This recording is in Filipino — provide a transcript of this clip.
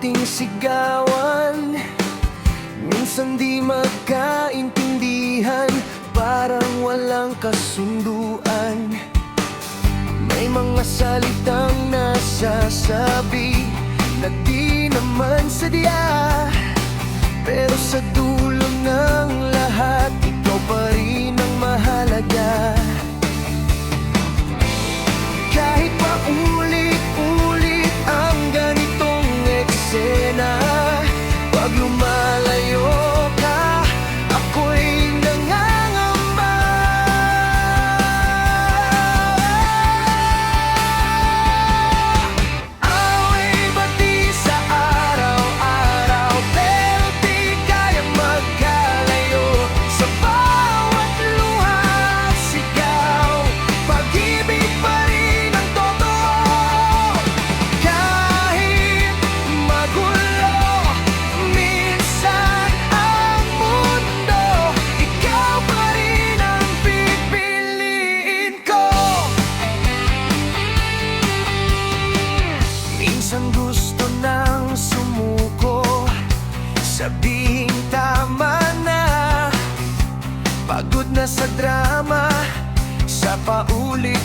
ating sigawan. Minsan di magkaintindihan, parang walang kasunduan. May mga salitang nasasabi na di naman sadya, pero sa dulo ng lahat, ikaw pa rin ang mahalaga. Kahit pa ulit-ulit ang ganitong eksena, pag lumalayo ka, ako'y nangangamba. Away bati sa araw-araw, pero di kayang magkalayo. Sa bawat luha, sigaw, pag-ibig pa rin ang totoo. Kahit magulo minsan ang mundo, ikaw pa rin ang pipiliin ko. Minsan gusto nang sumuko, sabihing tama na. Pagod na sa drama, sa paulit-ulit